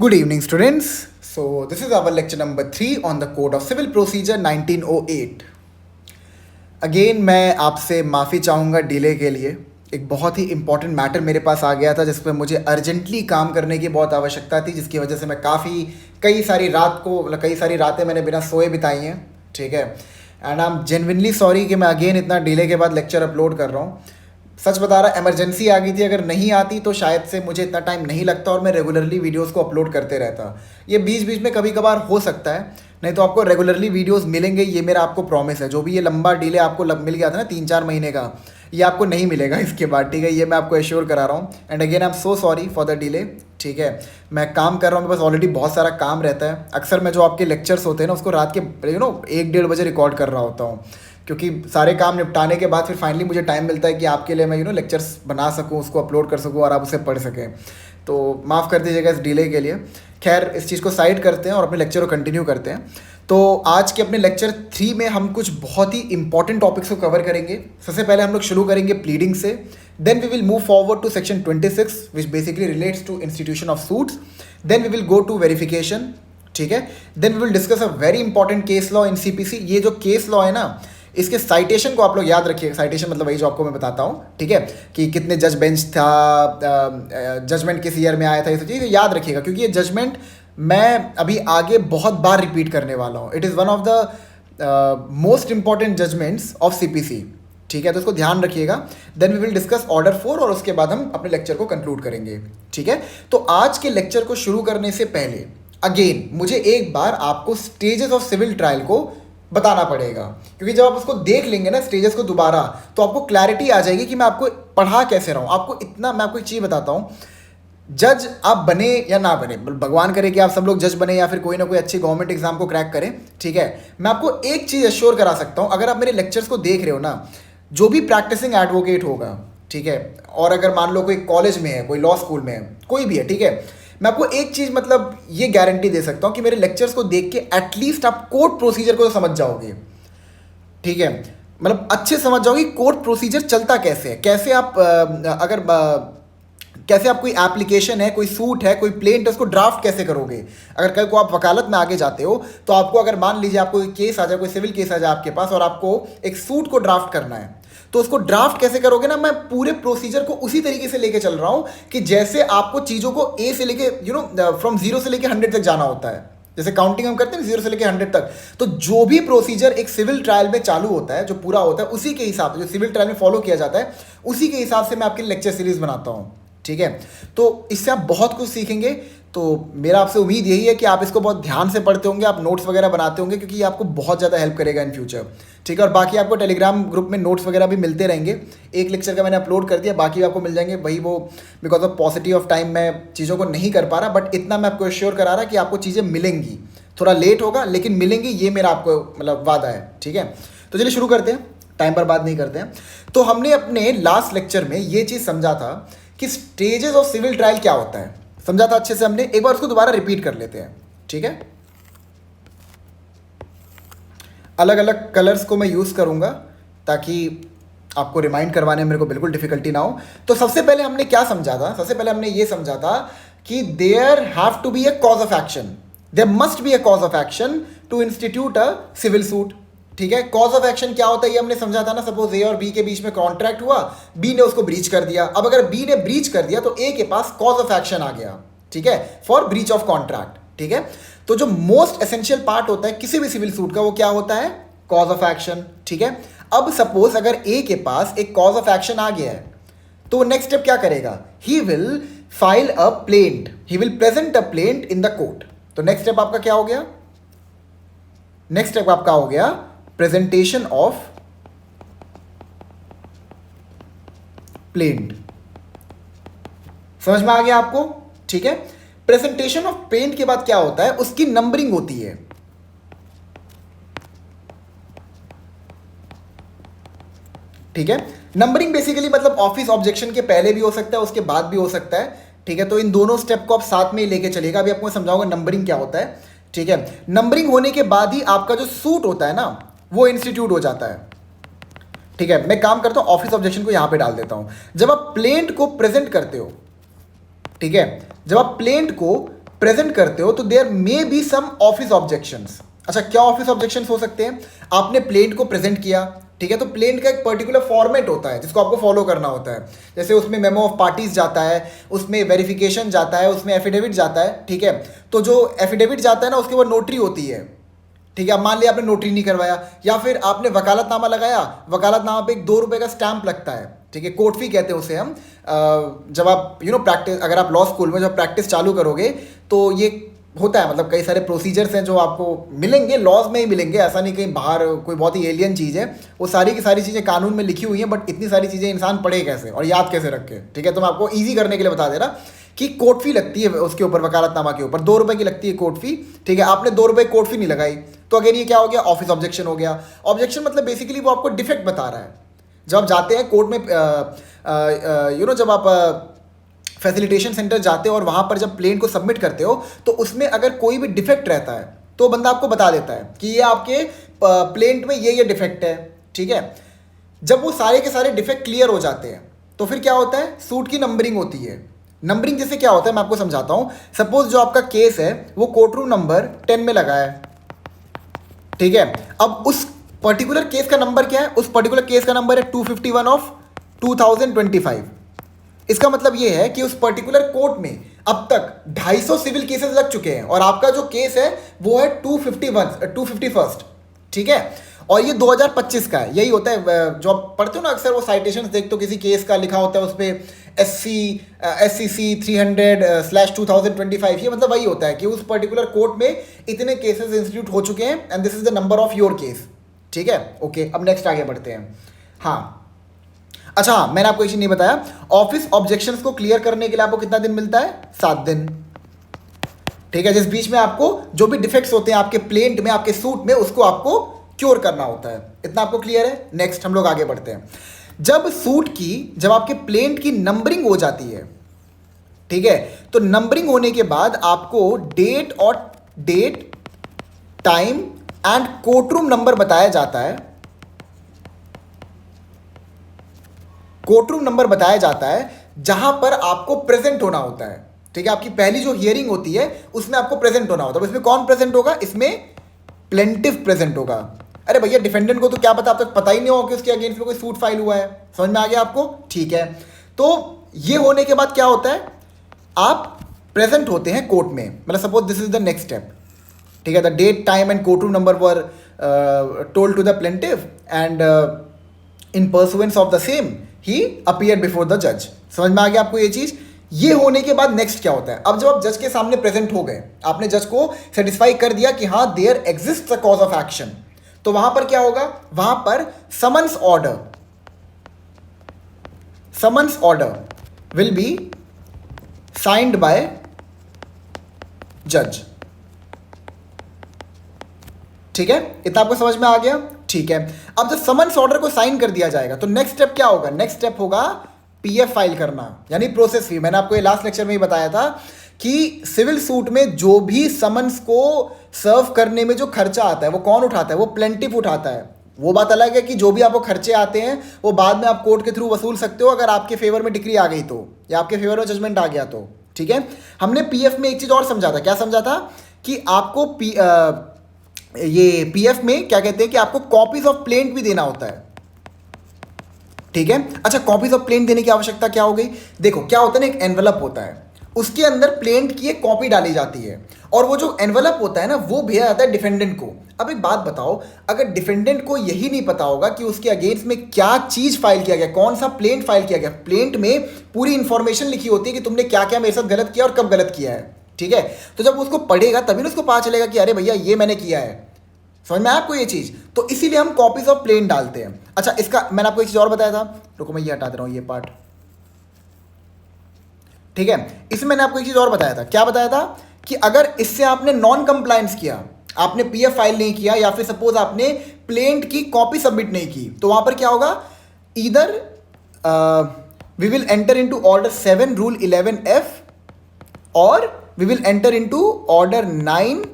Good evening, students. So, this is our lecture number 3 on the Code of Civil Procedure 1908. Again मैं आपसे माफ़ी चाहूँगा delay के लिए। एक बहुत ही इंपॉर्टेंट मैटर मेरे पास आ गया था जिस पर मुझे अर्जेंटली काम करने की बहुत आवश्यकता थी, जिसकी वजह से मैं कई सारी रातें मैंने बिना सोए बिताई हैं। ठीक है, and I am genuinely sorry कि मैं अगेन इतना डिले के बाद लेक्चर अपलोड कर रहा हूँ। सच बता रहा, इमरजेंसी आ गई थी। अगर नहीं आती तो शायद से मुझे इतना टाइम नहीं लगता और मैं रेगुलरली वीडियोस को अपलोड करते रहता। ये बीच बीच में कभी कभार हो सकता है, नहीं तो आपको रेगुलरली वीडियोस मिलेंगे, ये मेरा आपको प्रॉमिस है। जो भी ये लंबा डिले आपको मिल गया था ना 3-4 महीने का, ये आपको नहीं मिलेगा इसके बाद। ठीक है, ये मैं आपको एश्योर करा रहा हूँ। And again I am so sorry for the delay. ठीक है, मैं काम कर रहा हूँ, मेरे पास ऑलरेडी बहुत सारा काम रहता है। अक्सर मैं जो आपके लेक्चर्स होते हैं ना उसको रात के 1-1:30 बजे रिकॉर्ड कर रहा होता हूँ, क्योंकि सारे काम निपटाने के बाद फिर फाइनली मुझे टाइम मिलता है कि आपके लिए मैं लेक्चर्स बना सकूँ, उसको अपलोड कर सकूँ और आप उसे पढ़ सकें। तो माफ़ कर दीजिएगा इस डिले के लिए। खैर, इस चीज़ को साइड करते हैं और अपने लेक्चर को कंटिन्यू करते हैं। तो आज के अपने लेक्चर 3 में हम कुछ बहुत ही इंपॉर्टेंट टॉपिक्स को कवर करेंगे। सबसे पहले हम लोग शुरू करेंगे प्लीडिंग से, then we will move forward to section 26 which basically relates to institution of suits, then we will go to verification. ठीक है, then we will discuss a very important case law in CPC. ये जो case law है ना, इसके citation को आप लोग याद रखिए। साइटेशन मतलब वही जो आपको मैं बताता हूँ। ठीक है, कि कितने जज बेंच था, जजमेंट किस ईयर में आया था, ये सब चीज़ याद रखिएगा, क्योंकि ये जजमेंट मैं अभी आगे बहुत बार रिपीट करने वाला हूँ। It is one of the most important judgments of CPC. ठीक है, तो इसको ध्यान रखिएगा। Then we will discuss order 4 और उसके बाद हम अपने लेक्चर को कंक्लूड करेंगे। ठीक है, तो आज के लेक्चर को शुरू करने से पहले अगेन मुझे एक बार आपको स्टेजेस ऑफ सिविल ट्रायल को बताना पड़ेगा, क्योंकि जब आप उसको देख लेंगे ना स्टेजेस को दोबारा, तो आपको क्लैरिटी आ जाएगी कि मैं आपको पढ़ा कैसे रहा हूँ। मैं आपको एक चीज़ बताता हूँ, जज आप बने या ना बने, भगवान करे कि आप सब लोग जज बने या फिर कोई ना कोई अच्छी गवर्नमेंट एग्जाम को क्रैक करें। ठीक है, मैं आपको एक चीज़ एश्योर करा सकता हूँ, अगर आप मेरे लेक्चर्स को देख रहे हो ना, जो भी प्रैक्टिसिंग एडवोकेट होगा, ठीक है, और अगर मान लो कोई कॉलेज में है, कोई लॉ स्कूल में है, कोई भी है, ठीक है, मैं आपको एक चीज़ मतलब ये गारंटी दे सकता हूँ कि मेरे लेक्चर्स को देख के एटलीस्ट आप कोर्ट प्रोसीजर को तो समझ जाओगे। ठीक है, मतलब अच्छे समझ जाओगे कोर्ट प्रोसीजर चलता कैसे है, कैसे आप कैसे आप कोई एप्लीकेशन है, कोई सूट है, कोई प्लेंट है, उसको ड्राफ्ट कैसे करोगे। अगर कल को आप वकालत में आगे जाते हो तो आपको, अगर मान लीजिए आपको कोई केस आ जाए, कोई सिविल केस आ जाए आपके पास और आपको एक सूट को ड्राफ्ट करना है, तो उसको ड्राफ्ट कैसे करोगे ना, मैं पूरे प्रोसीजर को उसी तरीके से लेके चल रहा हूं कि जैसे आपको चीज़ों को ए से लेके फ्रॉम 0 से लेके 100 तक जाना होता है। जैसे काउंटिंग हम करते हैं 0 से लेके 100 तक, तो जो भी प्रोसीजर एक सिविल ट्रायल में चालू होता है, जो पूरा होता है, उसी के हिसाब से, जो सिविल ट्रायल में फॉलो किया जाता है, उसी के हिसाब से मैं आपके लेक्चर सीरीज बनाता हूँ। ठीक है, तो इससे आप बहुत कुछ सीखेंगे। तो मेरा आपसे उम्मीद यही है कि आप इसको बहुत ध्यान से पढ़ते होंगे, आप नोट्स वगैरह बनाते होंगे, क्योंकि ये आपको बहुत ज़्यादा हेल्प करेगा इन फ्यूचर। ठीक है, और बाकी आपको टेलीग्राम ग्रुप में नोट्स वगैरह भी मिलते रहेंगे। एक लेक्चर का मैंने अपलोड कर दिया, बाकी आपको मिल जाएंगे। वही वो because of positive of time मैं चीज़ों को नहीं कर पा रहा, बट इतना मैं आपको एश्योर करा रहा कि आपको चीज़ें मिलेंगी। थोड़ा लेट होगा लेकिन मिलेंगी, ये मेरा आपको मतलब वादा है। ठीक है, तो चलिए शुरू करते हैं, टाइम पर बात नहीं करते हैं। तो हमने अपने लास्ट लेक्चर में ये चीज़ समझा था कि स्टेजेस ऑफ सिविल ट्रायल क्या होता है, समझा था अच्छे से हमने। एक बार उसको दोबारा रिपीट कर लेते हैं। ठीक है, अलग अलग कलर्स को मैं यूज़ करूंगा ताकि आपको रिमाइंड करवाने में मेरे को बिल्कुल डिफिकल्टी ना हो। तो सबसे पहले हमने क्या समझा था, सबसे पहले हमने ये समझा था कि there have to be a cause of action, there must be a cause of action to institute a civil suit. ठीक है, कॉज ऑफ एक्शन क्या होता है ये हमने समझा था ना। सपोज ए और बी के बीच में कॉन्ट्रैक्ट हुआ, बी ने उसको ब्रीच कर दिया। अब अगर बी ने ब्रीच कर दिया तो ए के पास कॉज ऑफ एक्शन आ गया। ठीक है, फॉर ब्रीच ऑफ कॉन्ट्रैक्ट। ठीक है, तो जो मोस्ट एसेंशियल पार्ट होता है किसी भी सिविल सूट का, वो क्या होता है, कॉज ऑफ एक्शन। ठीक है, अब सपोज अगर ए के पास एक कॉज ऑफ एक्शन आ गया है, तो नेक्स्ट स्टेप क्या करेगा, he will file a plaint, he will present a plaint in the court. तो नेक्स्ट स्टेप आपका क्या हो गया, नेक्स्ट स्टेप आपका हो गया प्रेजेंटेशन ऑफ प्लेंट। समझ में आ गया आपको। ठीक है, प्रेजेंटेशन ऑफ प्लेंट के बाद क्या होता है, उसकी नंबरिंग होती है। ठीक है, नंबरिंग बेसिकली मतलब ऑफिस ऑब्जेक्शन के पहले भी हो सकता है, उसके बाद भी हो सकता है। ठीक है, तो इन दोनों स्टेप को आप साथ में ही लेके चलेगा। अभी आपको समझाऊंगा नंबरिंग क्या होता है। ठीक है, नंबरिंग होने के बाद ही आपका जो सूट होता है ना, वो इंस्टीट्यूट हो जाता है। ठीक है, मैं काम करता हूं, ऑफिस ऑब्जेक्शन को यहां पे डाल देता हूं। जब आप प्लेंट को प्रेजेंट करते हो, ठीक है, जब आप प्लेंट को प्रेजेंट करते हो तो there may be some office objections. अच्छा, क्या ऑफिस ऑब्जेक्शंस हो सकते हैं? आपने प्लेंट को प्रेजेंट किया, ठीक है, तो प्लेंट का एक पर्टिकुलर फॉर्मेट होता है जिसको आपको फॉलो करना होता है। जैसे उसमें मेमो ऑफ पार्टीज जाता है, उसमें वेरिफिकेशन जाता है, उसमें एफिडेविट जाता है, ठीक है। तो जो एफिडेविट जाता है ना, उसके बाद नोटरी होती है, ठीक है। अब मान लिया आपने नोटरी नहीं करवाया, या फिर आपने वकालतनामा लगाया, वकालतनामा पे एक 2 रुपये का स्टैंप लगता है, ठीक है, कोर्ट फी कहते हैं उसे हम। जब आप प्रैक्टिस, अगर आप लॉ स्कूल में जब प्रैक्टिस चालू करोगे तो ये होता है, मतलब कई सारे प्रोसीजर्स हैं जो आपको मिलेंगे, लॉज में ही मिलेंगे, ऐसा नहीं कहीं बाहर कोई बहुत ही एलियन चीज़ है। वो सारी की सारी चीज़ें कानून में लिखी हुई हैं, बट इतनी सारी चीज़ें इंसान पढ़े कैसे और याद कैसे रखे, ठीक है। तो मैं आपको ईजी करने के लिए बता दे रहा कि कोर्ट फी लगती है उसके ऊपर, वकालतनामा के ऊपर 2 रुपये की लगती है कोर्ट फी, ठीक है। आपने 2 रुपये कोर्ट फी नहीं लगाई, तो अगर ये क्या हो गया, ऑफिस ऑब्जेक्शन हो गया। ऑब्जेक्शन मतलब बेसिकली वो आपको डिफेक्ट बता रहा है। जब आप जाते हैं कोर्ट में, जब आप फैसिलिटेशन सेंटर जाते हो और वहाँ पर जब प्लेन को सबमिट करते हो, तो उसमें अगर कोई भी डिफेक्ट रहता है तो बंदा आपको बता देता है कि ये आपके प्लेंट में ये डिफेक्ट है, ठीक है। जब वो सारे के सारे डिफेक्ट क्लियर हो जाते हैं तो फिर क्या होता है, सूट की नंबरिंग होती है। नंबरिंग जैसे क्या होता है, मैं आपको समझाता हूँ। सपोज जो आपका केस है वो कोर्ट रूम नंबर 10 में लगा है, ठीक है। अब उस पर्टिकुलर केस का नंबर क्या है, उस पर्टिकुलर केस का नंबर है 251 ऑफ 2025। इसका मतलब ये है कि उस पर्टिकुलर कोर्ट में अब तक 250 सिविल केसेस लग चुके हैं और आपका जो केस है वो है 251, ठीक है। और ये 2025 का है। यही होता है, जो आप पढ़ते हो ना अक्सर, वो साइटेशंस देखते हो, किसी केस का लिखा होता है उस पर SCC 300/2025। ये मतलब वही होता है कि उस पर्टिकुलर कोर्ट में इतने केसेस इंस्टीट्यूट हो चुके हैं and this is the number of your case, ठीक है। ओके, अब नेक्स्ट आगे बढ़ते हैं। हाँ, अच्छा, मैंने आपको एक चीज नहीं बताया, ऑफिस ऑब्जेक्शंस को क्लियर करने के लिए आपको कितना दिन मिलता है? 7 दिन, ठीक है। जिस बीच में आपको जो भी डिफेक्ट्स होते हैं आपके प्लेंट में, आपके सूट में, उसको आपको क्योर करना होता है। इतना आपको क्लियर है? नेक्स्ट हम लोग आगे बढ़ते हैं। जब आपके प्लेंट की नंबरिंग हो जाती है, ठीक है, तो नंबरिंग होने के बाद आपको date, time and court room number बताया जाता है। कोर्ट रूम नंबर बताया जाता है जहां पर आपको प्रेजेंट होना होता है, ठीक है। आपकी पहली जो हियरिंग होती है उसमें आपको प्रेजेंट होना होता है। इसमें कौन प्रेजेंट होगा? इसमें प्लेंटिफ प्रेजेंट होगा। अरे भैया, डिफेंडेंट को तो क्या पता, अब तक पता ही नहीं होगा कि उसके अगेंस्ट में कोई सूट फाइल हुआ है। समझ में आ गया आपको? ठीक है। तो ये होने के बाद क्या होता है, आप प्रेजेंट होते हैं कोर्ट में। मतलब suppose this is the next step, ठीक है। The date, time and court room number were told to the plaintiff and in pursuance of the same he appear before the जज। समझ में आ गया आपको ये चीज? ये होने के बाद नेक्स्ट क्या होता है, अब जब आप जज के सामने प्रेजेंट हो गए, आपने जज को सेटिस्फाई कर दिया कि हाँ there exist a cause of action, तो वहां पर क्या होगा, वहां पर summons order will be signed by जज, ठीक है। इतना आपको समझ में आ गया? ठीक है। अब जब समन्स ऑर्डर को साइन कर दिया जाएगा तो नेक्स्ट स्टेप क्या होगा? नेक्स्ट स्टेप होगा पीएफ फाइल करना, यानी प्रोसेस फी। मैंने आपको ये लास्ट लेक्चर में ही बताया था कि सिविल सूट में जो भी समन्स को सर्व करने में जो खर्चा आता है वो कौन उठाता है? वो प्लेंटिफ उठाता है। वो बात अलग है कि जो भी आपको खर्चे आते हैं वो बाद में आप कोर्ट के थ्रू वसूल सकते हो, अगर आपके फेवर में डिक्री आ गई तो, या आपके फेवर में जजमेंट आ गया तो, ठीक है। हमने पीएफ में एक चीज और समझा था। क्या समझा था? कि आपको ये पीएफ में क्या कहते हैं कि आपको कॉपीज ऑफ प्लेंट भी देना होता है, ठीक है। अच्छा, कॉपीज ऑफ प्लेंट देने की आवश्यकता क्या हो गई? देखो क्या होता है ना, एक एनवलप होता है, उसके अंदर प्लेंट की एक कॉपी डाली जाती है और वो जो एनवलप होता है ना वो भेजा जाता है डिफेंडेंट को। अब एक बात बताओ, अगर डिफेंडेंट को यही नहीं पता होगा कि उसके अगेंस्ट में क्या चीज फाइल किया गया, कौन सा प्लेंट फाइल किया गया, प्लेंट में पूरी इंफॉर्मेशन लिखी होती है कि तुमने क्या क्या मेरे साथ गलत किया और कब गलत किया है, ठीक है। तो जब उसको पढ़ेगा तभी उसको पता चलेगा कि अरे भैया ये मैंने किया है। समझ में आपको ये चीज? तो इसीलिए हम कॉपीज ऑफ प्लेन डालते हैं। अच्छा, इसका मैंने आपको एक चीज और बताया था, रुको मैं ये हटा दे रहा हूं ये पार्ट, ठीक है। इसमें मैंने आपको एक चीज और बताया था। क्या बताया था? कि अगर इससे आपने नॉन कंप्लायंस किया, आपने पीएफ फाइल नहीं किया, या फिर सपोज आपने प्लेंट की कॉपी सबमिट नहीं की, तो वहां पर क्या होगा, either we will enter into order 7 rule 11F और we will enter into order 9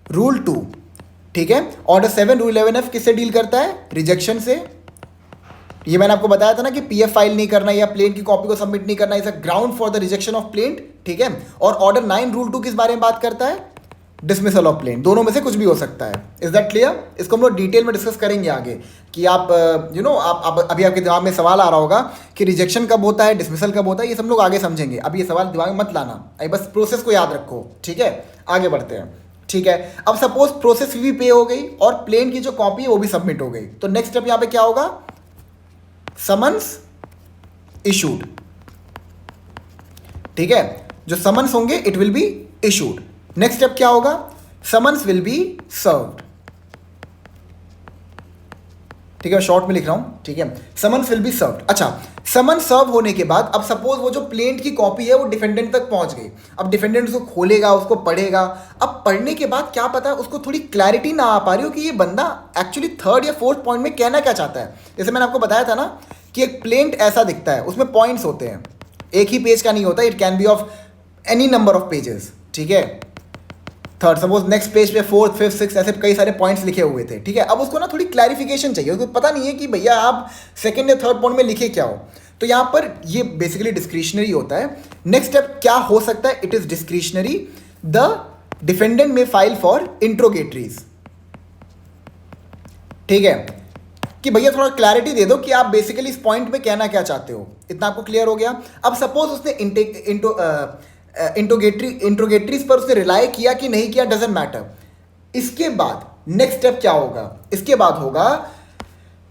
rule 2, ठीक है। ऑर्डर 7 रूल 11F किससे डील करता है? रिजेक्शन से। ये मैंने आपको बताया था ना कि पीएफ फाइल नहीं करना या प्लेंट की कॉपी को सबमिट नहीं करना is a ground for the rejection of plaint, ठीक है। और ऑर्डर 9 रूल 2 किस बारे में बात करता है? Dismissal of plaint. दोनों में से कुछ भी हो सकता है। Is that clear? इसको हम लोग डिटेल में डिस्कस करेंगे आगे कि आप आप अभी आपके दिमाग में सवाल आ रहा होगा कि रिजेक्शन कब होता है, डिसमिसल कब होता है, ये सब लोग आगे समझेंगे। अब ये सवाल दिमाग में मत लाना, अभी बस प्रोसेस को याद रखो, ठीक है। आगे बढ़ते हैं, ठीक है। अब सपोज प्रोसेस फी भी पे हो गई और प्लेन की जो कॉपी है वो भी सबमिट हो गई, तो नेक्स्ट स्टेप यहां पे क्या होगा? समन्स इशूड, ठीक है। जो समन्स होंगे it will be issued. Next step क्या होगा? समन्स विल बी सर्व्ड, ठीक है। शॉर्ट में लिख रहा हूं, ठीक है। Summons will be served. अच्छा, समन सर्व होने के बाद अब सपोज वो जो प्लेंट की कॉपी है वो डिफेंडेंट तक पहुंच गई। अब डिफेंडेंट उसको खोलेगा, उसको पढ़ेगा। अब पढ़ने के बाद क्या पता उसको थोड़ी क्लैरिटी ना आ पा रही हो कि ये बंदा एक्चुअली थर्ड या फोर्थ पॉइंट में कहना क्या चाहता है। जैसे मैंने आपको बताया था ना कि एक प्लेंट ऐसा दिखता है, उसमें पॉइंट्स होते हैं, एक ही पेज का नहीं होता, it can be of any number of pages, ठीक है। थर्ड, सपोज नेक्स्ट पेज पे फोर्थ, फिफ्थ, सिक्स, ऐसे कई सारे पॉइंट्स लिखे हुए थे, ठीक है। अब उसको ना थोड़ी क्लैरिफिकेशन चाहिए, उसको पता नहीं है कि भैया आप सेकंड या थर्ड पॉइंट में लिखे क्या हो। तो यहां पर ये बेसिकली डिस्क्रिशनरी होता है। नेक्स्ट स्टेप क्या हो सकता है? It is discretionary. The defendant में फाइल फॉर इंट्रोगेटरीज, ठीक है, कि भैया थोड़ा क्लैरिटी दे दो कि आप बेसिकली इस पॉइंट में कहना क्या चाहते हो। इतना आपको क्लियर हो गया। अब सपोज उसने इंट्रोगेटरीज पर उसने रिलाई किया कि नहीं किया, डजेंट मैटर। इसके बाद नेक्स्ट स्टेप क्या होगा? इसके बाद होगा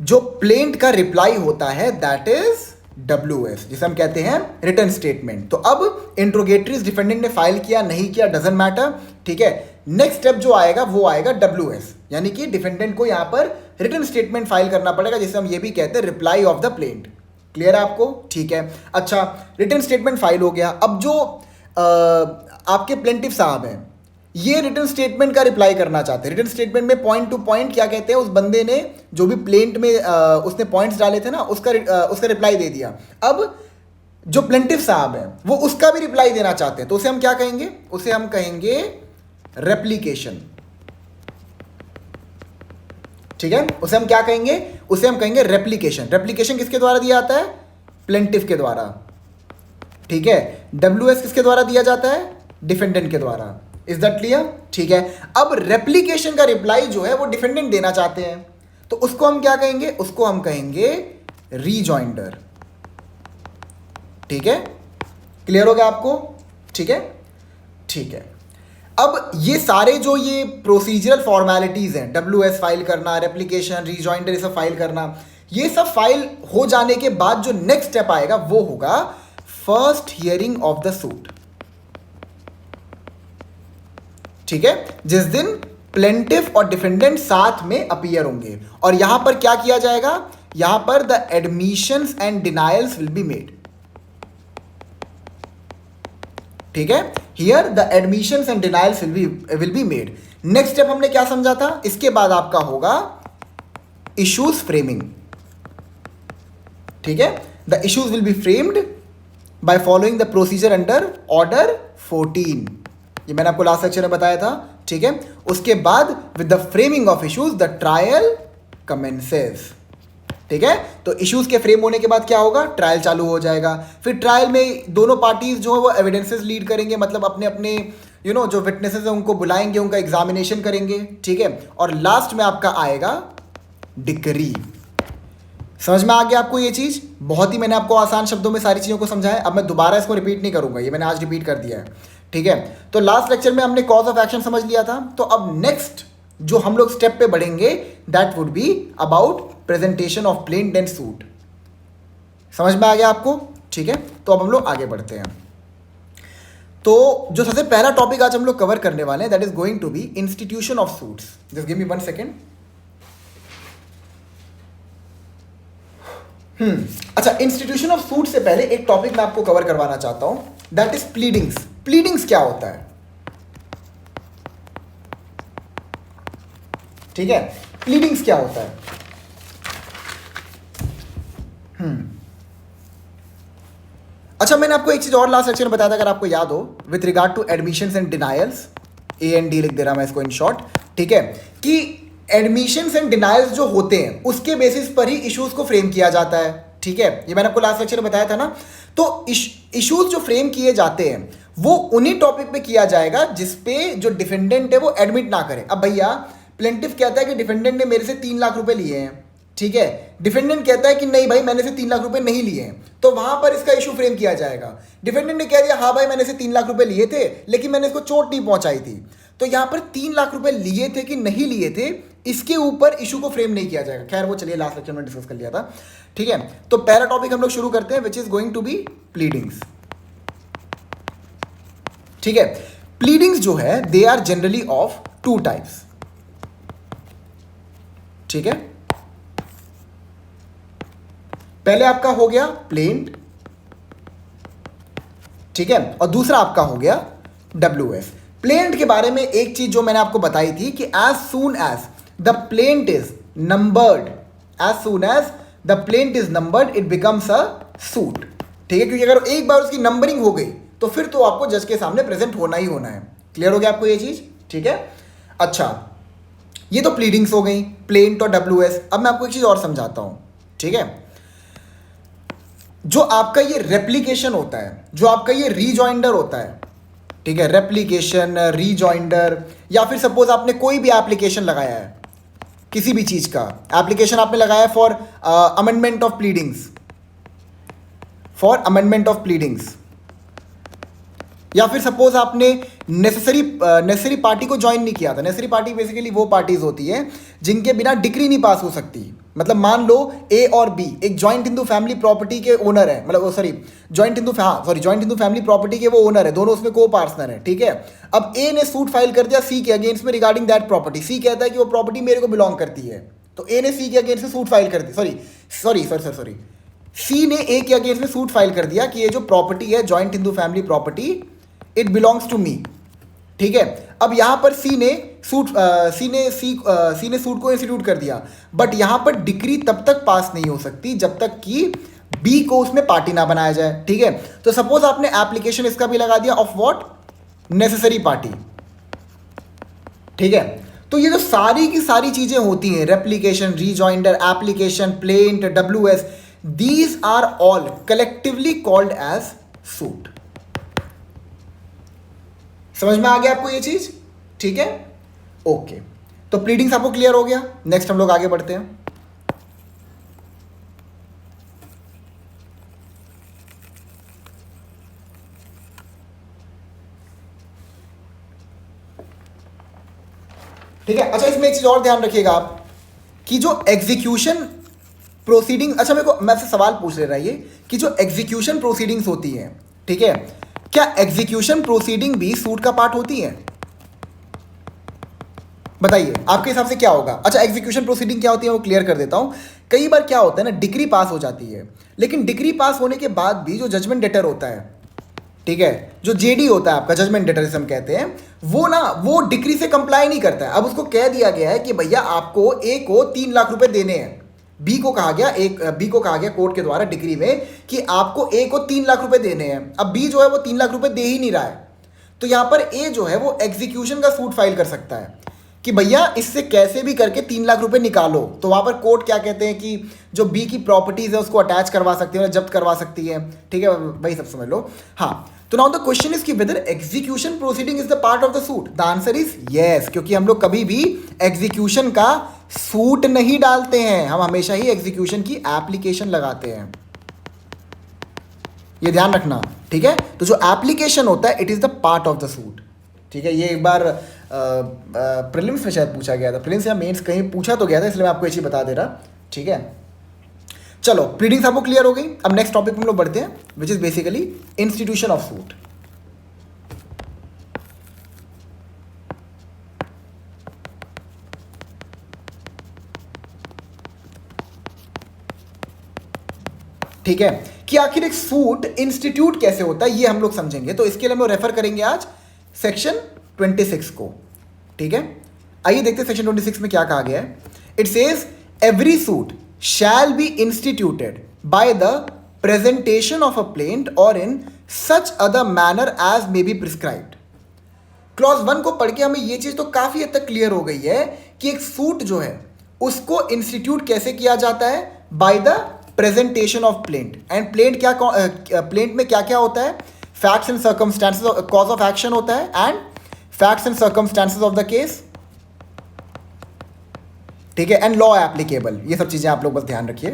जो प्लेंट का रिप्लाई होता है, दैट इज WS, जिसे हम कहते हैं रिटर्न स्टेटमेंट। तो अब इंट्रोगेटरीज डिफेंडेंट ने फाइल किया, नहीं किया, डजेंट मैटर, ठीक है। नेक्स्ट स्टेप जो आएगा वो आएगा WS, यानी कि डिफेंडेंट को यहां पर रिटर्न स्टेटमेंट फाइल करना पड़ेगा, जिसे हम ये भी कहते हैं reply off the plaint. Clear है आपको? ठीक है। अच्छा, रिटर्न स्टेटमेंट फाइल हो गया। अब जो आपके प्लेंटिफ साहब हैं, ये रिटर्न स्टेटमेंट का रिप्लाई करना चाहते हैं। रिटर्न स्टेटमेंट में पॉइंट टू पॉइंट क्या कहते हैं, उस बंदे ने जो भी प्लेंट में उसने पॉइंट्स डाले थे ना, उसका रिप्लाई दे दिया। अब जो प्लेंटिफ साहब हैं वो उसका भी रिप्लाई देना चाहते हैं, तो उसे हम क्या कहेंगे? उसे हम कहेंगे रेप्लिकेशन, ठीक है। उसे हम क्या कहेंगे? उसे हम कहेंगे रेप्लिकेशन। रेप्लिकेशन किसके द्वारा दिया जाता है? प्लेंटिफ के द्वारा, ठीक है। WS किसके द्वारा दिया जाता है? डिफेंडेंट के द्वारा। Is that clear? ठीक है। अब रेप्लिकेशन का रिप्लाई जो है वो डिफेंडेंट देना चाहते हैं, तो उसको हम क्या कहेंगे? उसको हम कहेंगे रीजॉइंडर, ठीक है। क्लियर हो गया आपको? ठीक है, ठीक है। अब ये सारे जो ये प्रोसीजरल फॉर्मेलिटीज हैं, WS फाइल करना, रेप्लिकेशन, रीजॉइंडर, ये सब फाइल करना, ये सब फाइल हो जाने के बाद जो नेक्स्ट स्टेप आएगा वो होगा first hearing of the suit, ठीक है। जिस दिन प्लेंटिफ और डिफेंडेंट साथ में अपीयर होंगे, और यहां पर क्या किया जाएगा? यहां पर the admissions and denials will be made, ठीक है। Here the admissions and denials will be made. Next step हमने क्या समझा था? इसके बाद आपका होगा इश्यूज फ्रेमिंग, ठीक है। The issues will be framed by following the procedure under order 14, ये मैंने आपको लास्ट लेक्चर में बताया था, ठीक है। उसके बाद with the framing of issues the trial commences, ठीक है। तो इश्यूज के फ्रेम होने के बाद क्या होगा? ट्रायल चालू हो जाएगा। फिर ट्रायल में दोनों पार्टीज जो है वो एविडेंसेस लीड करेंगे, मतलब अपने अपने जो विटनेसेस हैं उनको बुलाएंगे, उनका एग्जामिनेशन करेंगे, ठीक है। और लास्ट में आपका आएगा डिक्री। समझ में आ गया आपको ये चीज? बहुत ही मैंने आपको आसान शब्दों में सारी चीजों को समझाया। अब मैं दोबारा इसको रिपीट नहीं करूंगा, ये मैंने आज रिपीट कर दिया है, ठीक है। तो लास्ट लेक्चर में हमने कॉज ऑफ एक्शन समझ लिया था, तो अब नेक्स्ट जो हम लोग स्टेप पे बढ़ेंगे that would be about presentation of plaint and suit. समझ में आ गया आपको? ठीक है। तो अब हम लोग आगे बढ़ते हैं। तो जो सबसे पहला टॉपिक आज हम लोग कवर करने वाले हैं that is going to be institution of suits. Just give me 1 second. अच्छा, इंस्टीट्यूशन ऑफ सूट से पहले एक टॉपिक मैं आपको कवर करवाना चाहता हूं, दैट इज प्लीडिंग्स। प्लीडिंग्स क्या होता है? ठीक है, प्लीडिंग्स क्या होता है? अच्छा, मैंने आपको एक चीज और लास्ट लेक्चर में बताया था, अगर आपको याद हो, with regard to admissions and denials, A and D लिख दे रहा मैं इसको इन शॉर्ट, ठीक है, कि एडमिशंस एंड डिनायल्स जो होते हैं उसके बेसिस पर ही इश्यूज को फ्रेम किया जाता है, ठीक है, ये मैंने आपको लास्ट लेक्चर में बताया था ना। तो इश्यूज जो फ्रेम किए जाते हैं वो उन्हीं टॉपिक पे किया जाएगा जिसपे जो डिफेंडेंट है वो एडमिट ना करे। अब भैया प्लेंटिफ कहता है कि डिफेंडेंट ने मेरे से 3 लाख रुपए लिए हैं, ठीक है, डिफेंडेंट कहता है कि नहीं भाई मैंने से 3 लाख रुपए नहीं लिए हैं, तो वहां पर इसका इशू फ्रेम किया जाएगा। डिफेंडेंट ने कह दिया हाँ भाई मैंने से 3 लाख रुपए लिए थे लेकिन मैंने इसको चोट नहीं पहुंचाई थी, तो यहां पर 3 लाख रुपए लिए थे कि नहीं लिए थे इसके ऊपर इशू को फ्रेम नहीं किया जाएगा। खैर वो चलिए लास्ट लेक्चर में डिस्कस कर लिया था, ठीक है। तो पहला टॉपिक हम लोग शुरू करते हैं which is going to be pleadings, ठीक है। प्लीडिंग्स जो है they are generally of 2 types, ठीक है। पहले आपका हो गया प्लेंट, ठीक है, और दूसरा आपका हो गया WS। प्लेंट के बारे में एक चीज जो मैंने आपको बताई थी कि as soon as the plaint is numbered, as soon as the plaint is numbered it becomes a suit, ठीक है, क्योंकि अगर एक बार उसकी नंबरिंग हो गई तो फिर तो आपको जज के सामने प्रेजेंट होना ही होना है। क्लियर हो गया आपको ये चीज, ठीक है। अच्छा ये तो प्लीडिंग्स हो गई, प्लेंट और WS। अब मैं आपको एक चीज और समझाता हूं, ठीक है। जो आपका ये रेप्लिकेशन होता है, जो आपका ये रीजॉइंडर होता है, ठीक है, रेप्लिकेशन, रीजॉइंडर, या फिर सपोज आपने कोई भी एप्लीकेशन लगाया है, किसी भी चीज का एप्लीकेशन आपने लगाया for amendment of pleadings, for amendment of pleadings, या फिर सपोज आपने नेसेसरी पार्टी को ज्वाइन नहीं किया था। नेसेसरी पार्टी बेसिकली वो पार्टीज होती है जिनके बिना डिक्री नहीं पास हो सकती। मतलब मान लो ए और बी एक जॉइंट हिंदू फैमिली प्रॉपर्टी के ओनर है, मतलब sorry joint Hindu family property के वो ओनर है, दोनों उसमें को पार्टनर है, ठीक है। अब ए ने सूट फाइल कर दिया सी के अगेंस्ट में रिगार्डिंग दैट प्रॉपर्टी। सी कहता है कि वो प्रॉपर्टी मेरे को बिलोंग करती है, तो ए ने सी के अगेंस्ट में सूट फाइल कर दी, सॉरी सी ने ए के अगेंस्ट में सूट फाइल कर दिया कि ये जो प्रॉपर्टी है joint Hindu family property it belongs to me, ठीक है। अब यहां पर सी ने सूट को इंस्टीट्यूट कर दिया, बट यहां पर डिक्री तब तक पास नहीं हो सकती जब तक कि बी को उसमें पार्टी ना बनाया जाए, ठीक है। तो सपोज आपने एप्लीकेशन इसका भी लगा दिया ऑफ व्हाट, नेसेसरी पार्टी, ठीक है। तो ये जो सारी की सारी चीजें होती हैं, replication, rejoinder, application, plaint, WS, these are all collectively called as suit. समझ में आ गया आपको ये चीज, ठीक है, ओके। तो प्लीडिंग्स आपको क्लियर हो गया। नेक्स्ट हम लोग आगे बढ़ते हैं। ठीक है, अच्छा इसमें एक चीज और ध्यान रखिएगा आप कि जो एग्जीक्यूशन प्रोसीडिंग, अच्छा मेरे को मैं आपसे सवाल पूछ ले रहा है ये कि जो एग्जीक्यूशन प्रोसीडिंग्स होती हैं, ठीक है, क्या एग्जीक्यूशन प्रोसीडिंग भी सूट का पार्ट होती है? बताइए आपके हिसाब से क्या होगा। अच्छा एग्जीक्यूशन प्रोसीडिंग क्या होती है वो क्लियर कर देता हूं। कई बार क्या होता है ना, डिक्री पास हो जाती है, लेकिन डिक्री पास होने के बाद भी जो जजमेंट डेटर होता है, ठीक है, जो जेडी होता है आपका, जजमेंट डेटर जिसे हम कहते हैं, वो डिक्री से कंप्लाई नहीं करता है। अब उसको कह दिया गया है कि भैया आपको ए को 3 लाख रुपए देने हैं, बी को कहा गया कोर्ट के द्वारा डिक्री में कि आपको ए को 3 लाख रुपए देने हैं। अब बी जो है वो 3 लाख रुपए दे ही नहीं रहा है, तो यहां पर ए जो है वो एग्जीक्यूशन का सूट फाइल कर सकता है कि भैया इससे कैसे भी करके 3 लाख रुपए निकालो। तो वहां पर कोर्ट क्या कहते हैं कि जो बी की प्रॉपर्टीज है उसको अटैच करवा सकती है, जब्त करवा सकती है, ठीक है, वही सब समझ लो। हाँ, तो नाउ द क्वेश्चन इज कि whether execution proceeding is the part of the suit. The answer is yes, क्योंकि हम लोग कभी भी एग्जीक्यूशन का सूट नहीं डालते हैं, हम हमेशा ही एग्जीक्यूशन की एप्लीकेशन लगाते हैं, ये ध्यान रखना, ठीक है। तो जो एप्लीकेशन होता है it is the part of the suit, ठीक है। ये एक बार प्रीलिम्स में शायद पूछा गया था, प्रीलिम्स या मेंस कहीं पूछा तो गया था, इसलिए मैं आपको ये चीज बता दे रहा, ठीक है। चलो प्लीडिंग्स आपको क्लियर हो गई। अब नेक्स्ट टॉपिक हम लोग बढ़ते हैं which is basically institution of suit. ठीक है, कि आखिर एक सूट इंस्टीट्यूट कैसे होता है ये हम लोग समझेंगे। तो इसके लिए हम लोग रेफर करेंगे आज सेक्शन 26 को, ठीक है। आइए देखते हैं सेक्शन 26 में क्या कहा गया है। It says every suit shall be instituted by the presentation of a plaint or in such other manner as may be prescribed। Clause 1 को पढ़ के हमें ये चीज तो काफी हद तक क्लियर हो गई है कि एक सूट जो है उसको इंस्टीट्यूट कैसे किया जाता है, by the presentation of plaint. And plaint क्या, प्लेंट में क्या क्या होता है, facts and circumstances, cause of action होता है and facts and circumstances of the case, ठीक है, एंड लॉ एप्लीकेबल। ये सब चीजें आप लोग बस ध्यान रखिए,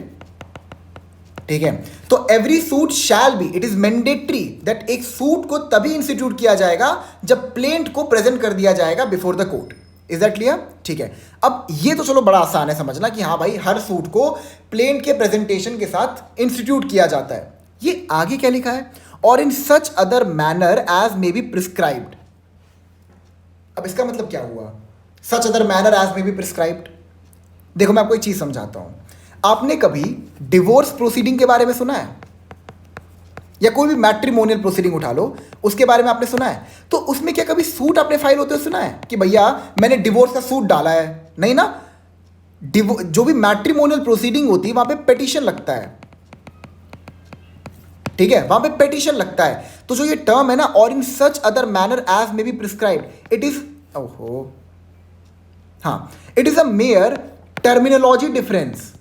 ठीक है। तो every suit shall be, it is mandatory that एक सूट को तभी इंस्टीट्यूट किया जाएगा जब प्लेंट को प्रेजेंट कर दिया जाएगा before the court. Is that clear? ठीक है। अब ये तो चलो बड़ा आसान है समझना कि हाँ भाई हर सूट को प्लेंट के प्रेजेंटेशन के साथ इंस्टीट्यूट किया जाता है। ये आगे क्या लिखा है, और in such other manner as may be prescribed. अब इसका मतलब क्या हुआ, such other manner as may be prescribed? देखो मैं आपको एक चीज समझाता हूं। आपने कभी डिवोर्स प्रोसीडिंग के बारे में सुना है, या कोई भी मैट्रिमोनियल प्रोसीडिंग उठा लो उसके बारे में आपने सुना है? तो उसमें क्या कभी सूट आपने फाइल होते हुए सुना है कि भैया मैंने डिवोर्स का सूट डाला है? नहीं ना। जो भी मैट्रिमोनियल प्रोसीडिंग होती है वहां पे पेटिशन लगता है, ठीक है, वहां पे पेटिशन लगता है। तो जो ये टर्म है ना, और in such other manner as may be prescribed, it is, ओहो हाँ, it is a mere terminology difference,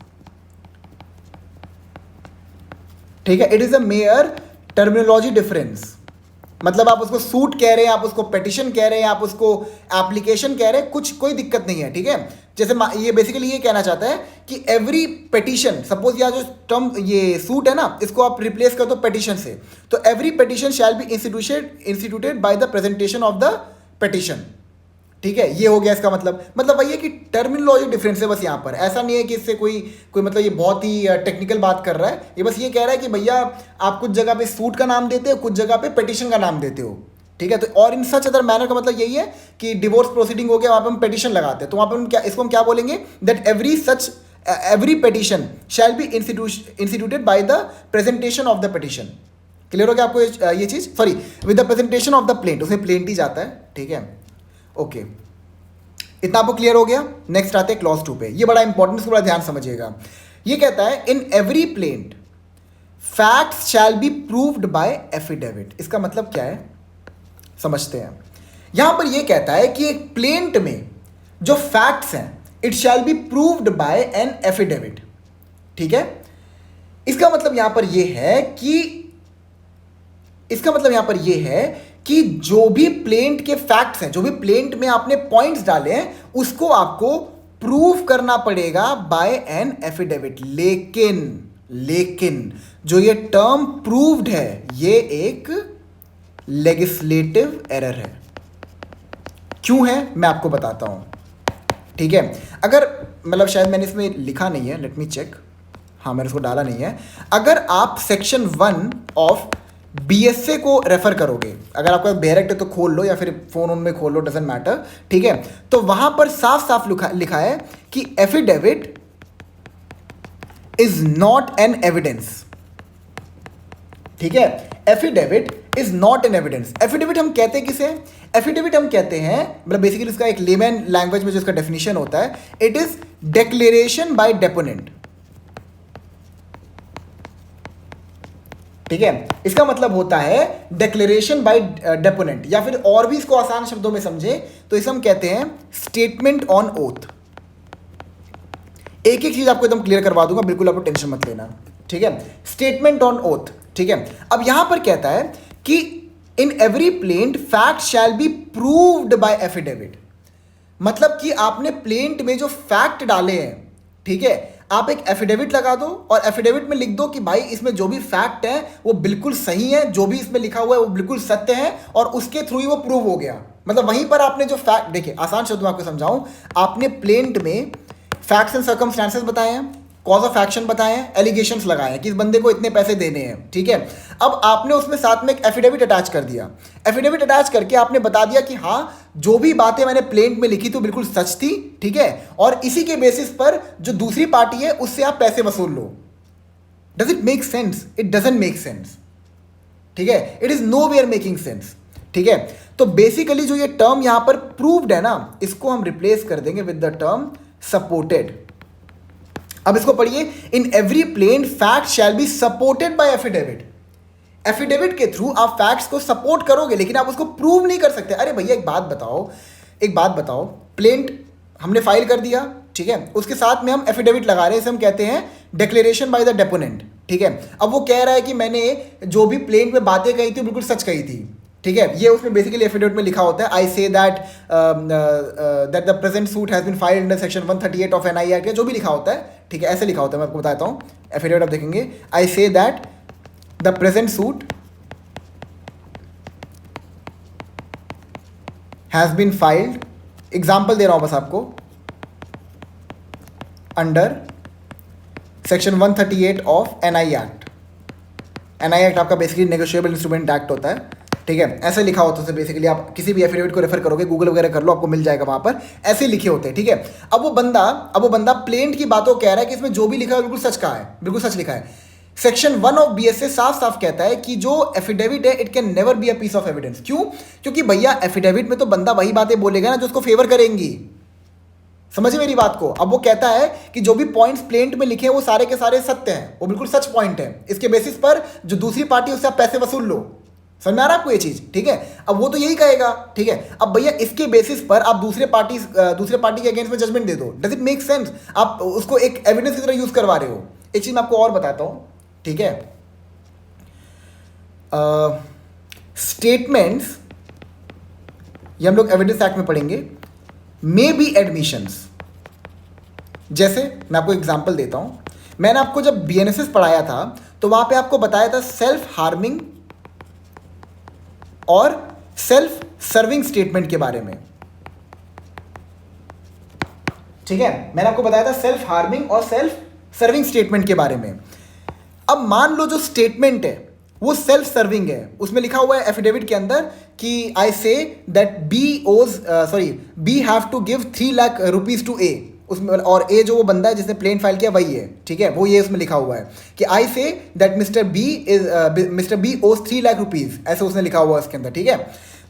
ठीक है, it is a mere terminology difference. मतलब आप उसको सूट कह रहे हैं, आप उसको पेटिशन कह रहे हैं, आप उसको एप्लीकेशन कह रहे हैं, कुछ कोई दिक्कत नहीं है, ठीक है। जैसे ये बेसिकली ये कहना चाहता है कि एवरी पेटिशन, सपोज यहाँ जो टर्म ये सूट है ना, इसको आप रिप्लेस कर दो पेटिशन से, तो every petition shall be instituted by the presentation of the petition, ठीक है। ये हो गया इसका मतलब वही है कि टर्मिनोलॉजी डिफरेंस है बस यहाँ पर। ऐसा नहीं है कि इससे कोई मतलब ये बहुत ही टेक्निकल बात कर रहा है, ये बस ये कह रहा है कि भैया आप कुछ जगह पे सूट का नाम देते हो, कुछ जगह पे पेटिशन का नाम देते हो, ठीक है। तो और इन सच अदर मैनर का मतलब यही है कि डिवोर्स प्रोसीडिंग हो गया, वहाँ पर हम पेटिशन लगाते हैं, तो वहाँ पर हम क्या, इसको हम क्या बोलेंगे, that every petition shall be instituted by the presentation of the petition. Clear हो गया आपको ये चीज? Sorry, with the presentation of the plaint, उसमें प्लेंट ही जाता है, ठीक है। ओके, इतना आपको क्लियर हो गया। नेक्स्ट आते हैं क्लॉज 2 पे, ये बड़ा इंपॉर्टेंट, इसको बड़ा ध्यान समझिएगा। ये कहता है in every plaint facts shall be proved bye affidavit. इसका मतलब क्या है समझते हैं। यहां पर ये कहता है कि एक प्लेंट में जो फैक्ट्स हैं it shall be proved bye an affidavit, ठीक है। इसका मतलब यहां पर यह है कि जो भी प्लेंट के फैक्ट्स हैं, जो भी प्लेंट में आपने पॉइंट्स डाले हैं, उसको आपको प्रूव करना पड़ेगा बाय एन एफिडेविट। लेकिन जो ये टर्म प्रूव्ड है ये एक लेजिस्लेटिव एरर है। क्यों है मैं आपको बताता हूं, ठीक है। अगर मतलब शायद मैंने इसमें लिखा नहीं है, लेट मी चेक, हाँ मैंने इसको डाला नहीं है। अगर आप सेक्शन 1 ऑफ बीएसए को रेफर करोगे, अगर आपका डायरेक्ट है तो खोल लो या फिर फोन में खोल लो, डजंट मैटर, ठीक है। तो वहां पर साफ साफ लिखा है कि affidavit is not an evidence, ठीक है। Affidavit is not an evidence. Affidavit हम कहते हैं किसे? एफिडेविट हम कहते हैं, मतलब बेसिकली इसका एक लेमैन लैंग्वेज में जो इसका डेफिनेशन होता है, it is declaration bye deponent, ठीक है। इसका मतलब होता है डिक्लेरेशन बाय डेपोनेंट, या फिर और भी इसको आसान शब्दों में समझे तो इसे हम कहते हैं स्टेटमेंट ऑन ओथ। एक एक चीज आपको एकदम क्लियर करवा दूंगा, बिल्कुल आपको टेंशन मत लेना, ठीक है। स्टेटमेंट ऑन ओथ, ठीक है। अब यहां पर कहता है कि in every plaint fact shall be proved bye affidavit, मतलब कि आपने प्लेंट में जो फैक्ट डाले हैं, ठीक है, आप एक एफिडेविट लगा दो और एफिडेविट में लिख दो कि भाई इसमें जो भी फैक्ट है वो बिल्कुल सही है, जो भी इसमें लिखा हुआ है वो बिल्कुल सत्य है, और उसके थ्रू ही वो प्रूव हो गया। मतलब वहीं पर आपने जो फैक्ट, देखिए आसान शब्दों में आपको समझाऊं, आपने प्लेंट में फैक्ट्स एंड सर्कमस्टांसेस बताए हैं, कॉज ऑफ एक्शन बताए हैं, एलिगेशंस लगाए हैं कि इस बंदे को इतने पैसे देने हैं, ठीक है। अब आपने उसमें साथ में एक एफिडेविट अटैच कर दिया। एफिडेविट अटैच करके आपने बता दिया कि हाँ जो भी बातें मैंने प्लेंट में लिखी तो बिल्कुल सच थी, ठीक है, और इसी के बेसिस पर जो दूसरी पार्टी है उससे आप पैसे वसूल लो। Does it make sense? It doesn't make sense, ठीक है। It is nowhere making sense, ठीक है। तो बेसिकली जो ये टर्म यहां पर प्रूव्ड है ना, इसको हम रिप्लेस कर देंगे विद द टर्म सपोर्टेड। अब इसको पढ़िए, in every plain fact shall be supported by affidavit. Affidavit के थ्रू आप फैक्ट्स को सपोर्ट करोगे लेकिन आप उसको प्रूव नहीं कर सकते। अरे भैया एक बात बताओ, प्लेंट हमने फाइल कर दिया, ठीक है, उसके साथ में हम एफिडेविट लगा रहे हैं, इसे हम कहते हैं डिक्लेरेशन बाय द डेपोनेंट, ठीक है। अब वो कह रहा है कि मैंने जो भी प्लेंट में बातें कही थी बिल्कुल सच कही थी, ठीक है। ये उसमें बेसिकली एफिडेविट में लिखा होता है, I say that the present suit has been filed under section 138 of NI act, जो भी लिखा होता है, ठीक है, ऐसे लिखा होता है। मैं आपको बताता हूँ एफिडेविट, आप देखेंगे, I say that the present suit has been filed, example दे रहा हूं बस आपको, under section 138 of NI act. NI act आपका बेसिकली नेगोशिएबल इंस्ट्रूमेंट एक्ट होता है, ठीक है, ऐसे लिखा होता है। बेसिकली आप किसी भी एफिडेविट को रेफर करोगे, गूगल वगैरह कर लो, आपको मिल जाएगा वहां पर, ऐसे लिखे होते हैं, ठीक है। अब वो बंदा प्लेंट की बातों कह रहा है कि इसमें जो भी लिखा है बिल्कुल सच कहा है, बिल्कुल सच लिखा है। सेक्शन 1 ऑफ बीएसए साफ साफ कहता है कि जो एफिडेविट है it can never be a piece of evidence. क्यों? क्योंकि भैया एफिडेविट में तो बंदा वही बातें बोलेगा ना जो उसको फेवर करेंगी। समझिए मेरी बात को। अब वो कहता है कि जो भी पॉइंट्स प्लेंट में लिखे हैं वो सारे के सारे सत्य हैं, वो बिल्कुल सच पॉइंट है, इसके बेसिस पर जो दूसरी पार्टी उससे आप पैसे वसूल लो। समझ में आ रहा है आपको ये चीज? ठीक है, अब वो तो यही कहेगा, ठीक है। अब भैया इसके बेसिस पर आप दूसरे पार्टी के अगेंस्ट में जजमेंट दे दो। Does it make sense? आप उसको एक एविडेंस की तरह यूज करवा रहे हो। एक चीज मैं आपको और बताता हूं, ठीक है। स्टेटमेंट्स, ये हम लोग एविडेंस एक्ट में पढ़ेंगे, मे बी एडमिशंस। जैसे मैं आपको एग्जांपल देता हूं, मैंने आपको जब बीएनएसएस पढ़ाया था तो वहां पे आपको बताया था सेल्फ हार्मिंग और सेल्फ सर्विंग स्टेटमेंट के बारे में, ठीक है। मैंने आपको बताया था सेल्फ हार्मिंग और सेल्फ सर्विंग स्टेटमेंट के बारे में। अब मान लो जो स्टेटमेंट है वो सेल्फ सर्विंग है, उसमें लिखा हुआ है एफिडेविट के अंदर कि I say that B have to give 3 lakh rupees to A, उसमें, और ए जो वो बंदा है जिसने प्लेन फाइल किया वही है, ठीक है, वो ये उसमें लिखा हुआ है कि I say that mister B ओज 3 लाख रुपीज, ऐसे उसने लिखा हुआ है उसके अंदर, ठीक है।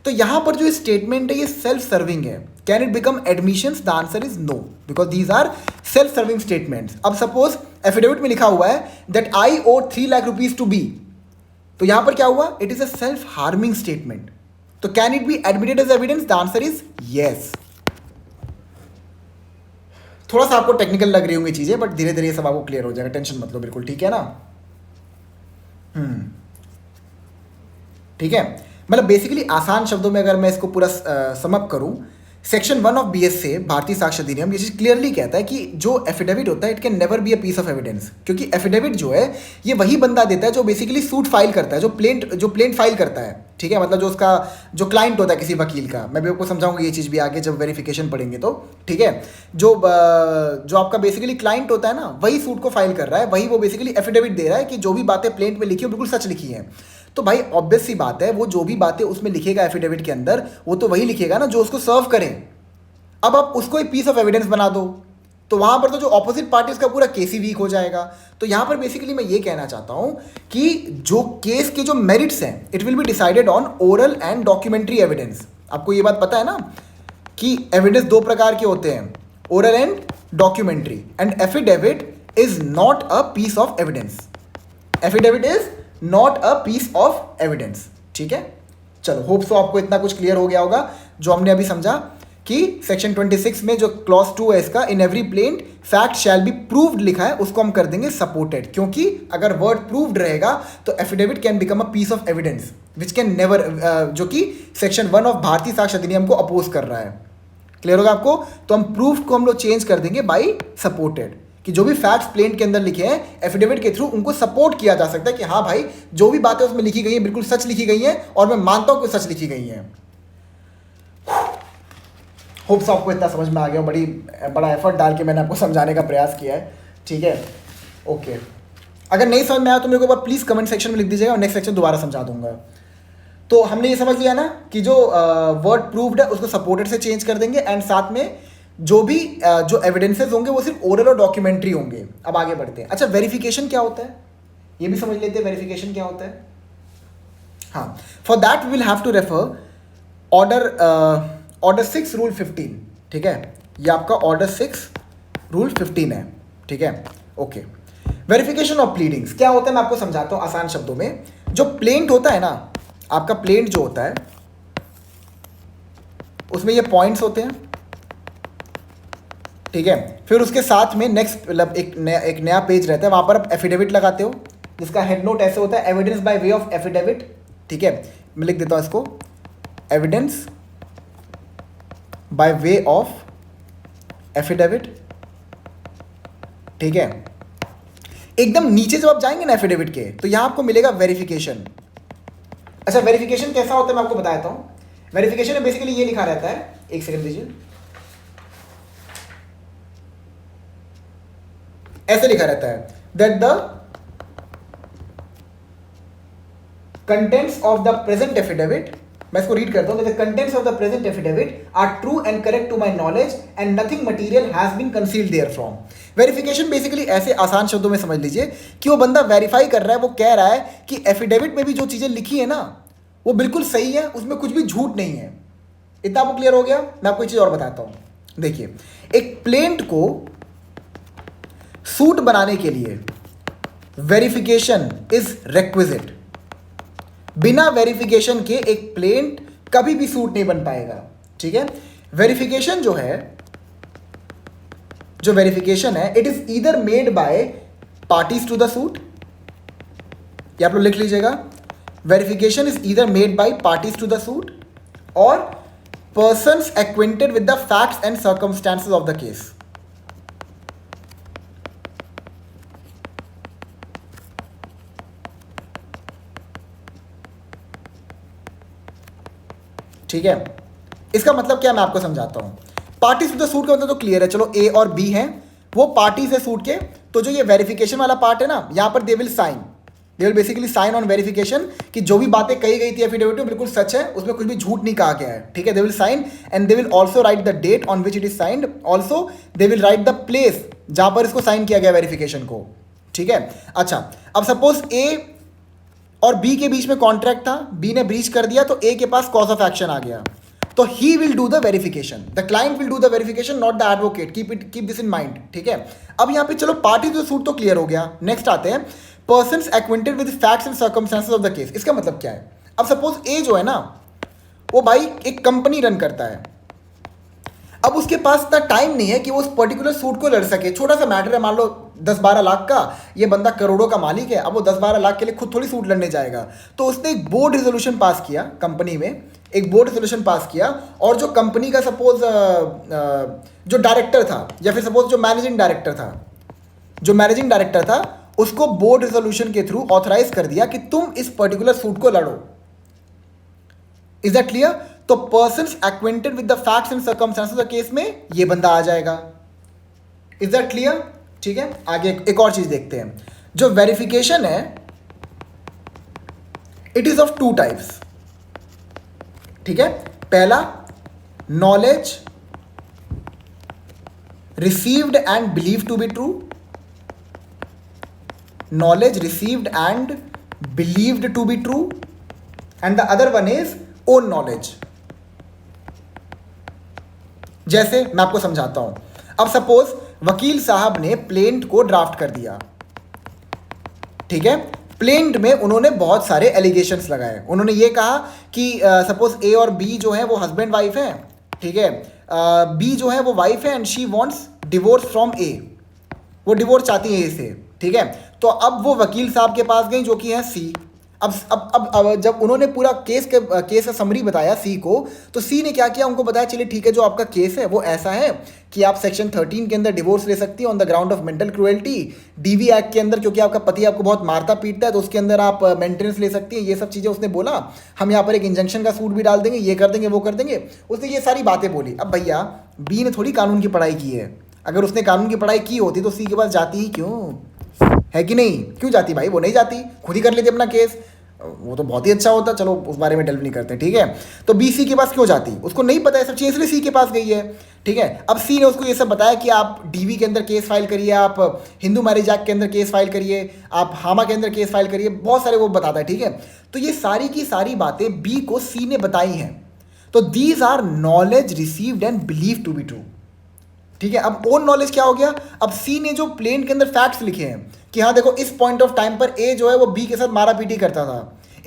तो यहां पर जो स्टेटमेंट है ये सेल्फ सर्विंग है। Can it become admissions? The answer is no, because these are self serving statements. अब सपोज एफिडेविट में लिखा हुआ है that I owe 3 lakh rupees to B, तो यहां पर क्या हुआ? It is a self harming statement. तो can it be admitted as evidence? The answer is yes. थोड़ा सा आपको टेक्निकल लग रही होंगी चीजें, बट धीरे धीरे ये सब आपको क्लियर हो जाएगा, टेंशन मत लो, बिल्कुल ठीक है ना। ठीक है, मतलब बेसिकली आसान शब्दों में अगर मैं इसको पूरा समअप करूं, सेक्शन 1 ऑफ बीएसए भारतीय साक्ष्य अधिनियम ये चीज क्लियरली कहता है कि जो एफिडेविट होता है it can never be a piece of evidence. क्योंकि एफिडेविट जो है ये वही बंदा देता है जो बेसिकली सूट फाइल करता है, जो प्लेंट फाइल करता है, ठीक है, मतलब जो उसका जो क्लाइंट होता है किसी वकील का। मैं भी आपको समझाऊंगा ये चीज़ भी आगे जब वेरिफिकेशन पढ़ेंगे तो, ठीक है। जो आपका बेसिकली क्लाइंट होता है ना, वही सूट को फाइल कर रहा है, वही वो बेसिकली एफिडेविट दे रहा है कि जो भी बातें प्लेंट में लिखी हो बिल्कुल सच लिखी हैं। तो भाई ऑब्वियस सी बात है, वो जो भी बातें उसमें लिखेगा एफिडेविट के अंदर वो तो वही लिखेगा ना जो उसको सर्व करें। अब आप उसको एक पीस ऑफ एविडेंस बना दो तो वहां पर तो जो ऑपोजिट पार्टी का पूरा केस ही वीक हो जाएगा। तो यहां पर बेसिकली मैं ये कहना चाहता हूं कि जो केस के जो मेरिट्स हैं it will be decided on oral and documentary evidence. आपको ये बात पता है ना कि एविडेंस 2 प्रकार के होते हैं, oral and documentary, and affidavit is not a piece of evidence. Affidavit is not a piece of evidence, ठीक है। चलो, होप सो आपको इतना कुछ क्लियर हो गया होगा जो हमने अभी समझा कि सेक्शन 26 में जो क्लॉज 2 है इसका, in every plaint fact shall be proved लिखा है, उसको हम कर देंगे सपोर्टेड। क्योंकि अगर वर्ड प्रूव्ड रहेगा तो affidavit can become a piece of evidence which can never, जो कि सेक्शन 1 ऑफ भारतीय साक्ष्य अधिनियम को अपोज कर रहा है। क्लियर होगा आपको? तो हम प्रूफ को हम लोग चेंज कर देंगे बाई सपोर्टेड, कि जो भी फैक्ट्स प्लेंट के अंदर लिखे हैं एफिडेविट के थ्रू उनको सपोर्ट किया जा सकता है कि हाँ भाई जो भी बातें उसमें लिखी गई हैं बिल्कुल सच लिखी गई हैं और मैं मानता हूं कि सच लिखी गई हैं। होप्स आपको इतना समझ में आ गया, बड़ा एफर्ट डाल के मैंने आपको समझाने का प्रयास किया है, ठीक है। ओके, अगर नहीं समझ में आया तो मेरे को एक बार प्लीज़ कमेंट सेक्शन में लिख दीजिएगा और नेक्स्ट सेक्शन दोबारा समझा दूंगा। तो हमने ये समझ लिया ना कि जो वर्ड प्रूव्ड है उसको सपोर्टेड से चेंज कर देंगे, एंड साथ में जो भी जो एविडेंसेस होंगे वो सिर्फ ओरल और डॉक्यूमेंट्री होंगे। अब आगे बढ़ते हैं। अच्छा, वेरिफिकेशन क्या होता है ये भी समझ लेते हैं। वेरिफिकेशन क्या होता है? हाँ, for that we will have to refer order 6 rule 15, ठीक है। ये आपका ऑर्डर 6 रूल 15 है, ठीक है। ओके, वेरिफिकेशन ऑफ प्लीडिंग्स क्या होता है मैं आपको समझाता हूँ आसान शब्दों में। जो प्लेंट होता है ना, आपका प्लेंट जो होता है उसमें ये पॉइंट्स होते हैं, ठीक है। फिर उसके साथ में नेक्स्ट मतलब एक नया पेज रहता है, वहां पर आप एफिडेविट लगाते हो, जिसका हेड नोट ऐसे होता है, evidence by way of affidavit, ठीक है। मैं लिख देता हूं इसको, evidence by way of affidavit, ठीक है। एकदम नीचे जब आप जाएंगे ना एफिडेविट के, तो यहां आपको मिलेगा वेरिफिकेशन। अच्छा, वेरिफिकेशन कैसा होता है मैं आपको बताता हूं। वेरिफिकेशन में बेसिकली ये लिखा रहता है, एक सेकंड दीजिए, ऐसे लिखा रहता है that the contents of the present affidavit, मैं इसको रीड करता हूं, the contents of the present affidavit are true and correct to my knowledge and nothing material has been concealed therefrom. Verification basically ऐसे आसान शब्दों में समझ लीजिए कि वो बंदा वेरीफाई कर रहा है, वो कह रहा है कि एफिडेविट में भी जो चीजें लिखी है ना वो बिल्कुल सही है, उसमें कुछ भी झूठ नहीं है। इतना आपको क्लियर हो गया। मैं आपको एक चीज और बताता हूं, देखिए, एक प्लेंट को सूट बनाने के लिए वेरिफिकेशन इज रिक्विजिट। बिना वेरिफिकेशन के एक प्लेंट कभी भी सूट नहीं बन पाएगा, ठीक है। वेरिफिकेशन जो है, it is either made by parties to the suit, ये आप लोग लिख लीजिएगा, verification is either made by parties to the suit or persons acquainted with the facts and circumstances of the case. ठीक है, इसका मतलब क्या मैं आपको समझाता हूं। पार्टीज टू द सूट का मतलब तो क्लियर है, चलो ए और बी हैं, वो पार्टीज है सूट के। तो जो ये वेरिफिकेशन वाला पार्ट है ना, यहां पर they will basically sign on verification कि जो भी बातें कही गई थी एफिडेविट में बिल्कुल सच है, उसमें कुछ भी झूठ नहीं कहा गया है, ठीक है। They will sign and they will also write the date on which it is signed, also they will write the place जहां पर इसको साइन किया गया वेरिफिकेशन को, ठीक है। अच्छा, अब सपोज ए और बी के बीच में कॉन्ट्रैक्ट था, बी ने ब्रीच कर दिया तो ए के पास कॉज ऑफ एक्शन आ गया, तो he will do the verification, the client will do the verification, not the advocate, keep this in mind, ठीक है। अब यहां पे चलो पार्टी टू द सूट तो क्लियर हो गया। नेक्स्ट आते हैं persons acquainted with facts and circumstances of the case. इसका मतलब क्या है, अब सपोज ए जो है ना, वो भाई एक कंपनी रन करता है, अब उसके पास इतना टाइम नहीं है कि वो उस पर्टिकुलर सूट को लड़ सके। छोटा सा मैटर है, मान लो 10-12 लाख का, ये बंदा करोड़ों का मालिक है, अब वो 10-12 लाख के लिए खुद थोड़ी सूट लड़ने जाएगा। तो उसने एक बोर्ड रेजोल्यूशन पास किया, कंपनी में एक बोर्ड रेजोल्यूशन पास किया, और जो कंपनी का सपोज जो डायरेक्टर था, या फिर सपोज जो मैनेजिंग डायरेक्टर था, उसको बोर्ड रेजोल्यूशन के थ्रू ऑथराइज कर दिया कि तुम इस पर्टिकुलर सूट को लड़ो। Is that clear? तो persons acquainted with the facts and circumstances of the case में ये बंदा आ जाएगा। Is that clear? ठीक है, आगे एक और चीज देखते हैं। जो वेरिफिकेशन है, इट इज ऑफ 2 टाइप्स, ठीक है। पहला, knowledge received and believe to be true, knowledge received and believed to be true, and the other one is own knowledge। जैसे मैं आपको समझाता हूं, अब सपोज वकील साहब ने प्लेंट को ड्राफ्ट कर दिया, ठीक है। प्लेंट में उन्होंने बहुत सारे एलिगेशंस लगाए। उन्होंने ये कहा कि सपोज ए और बी जो है वो हस्बैंड वाइफ है, ठीक है। बी जो है वो वाइफ है and she wants divorce from A, वो डिवोर्स चाहती है ए से, ठीक है। तो अब वो वकील साहब के पास गई जो कि है सी। अब जब उन्होंने पूरा केस का समरी बताया सी को, तो सी ने क्या किया, उनको बताया चलिए ठीक है, जो आपका केस है वो ऐसा है कि आप सेक्शन 13 के अंदर डिवोर्स ले सकती हैं on the ground of mental cruelty, DV act के अंदर क्योंकि आपका पति आपको बहुत मारता पीटता है तो उसके अंदर आप मेंटेनेंस ले सकती हैं। ये सब चीज़ें उसने बोला। हम यहाँ पर एक इंजंक्शन का सूट भी डाल देंगे, ये कर देंगे, वो कर देंगे। उसने ये सारी बातें बोली। अब भैया बी ने थोड़ी कानून की पढ़ाई की है, अगर उसने कानून की पढ़ाई की होती तो सी के पास जाती ही क्यों, है कि नहीं? क्यों जाती भाई? वो नहीं जाती, खुद ही कर लेती अपना केस, वो तो बहुत ही अच्छा होता। चलो उस बारे में डेल्व नहीं करते, ठीक है। तो बी सी के पास क्यों जाती? उसको नहीं पता है सब चीज़, इसलिए सी के पास गई है, ठीक है। अब सी ने उसको ये सब बताया कि आप डीवी के अंदर केस फाइल करिए, आप हिंदू मैरिज एक्ट के अंदर केस फाइल करिए, आप हामा के अंदर केस फाइल करिए, बहुत सारे वो बताता है, ठीक है। तो ये सारी की सारी बातें बी को सी ने बताई हैं। तो these are knowledge received and believe to be true, ठीक है। अब ओन नॉलेज क्या हो गया? अब सी ने जो प्लेन के अंदर फैक्ट्स लिखे हैं कि हाँ देखो इस पॉइंट ऑफ टाइम पर ए जो है वो बी के साथ मारा पीटी करता था,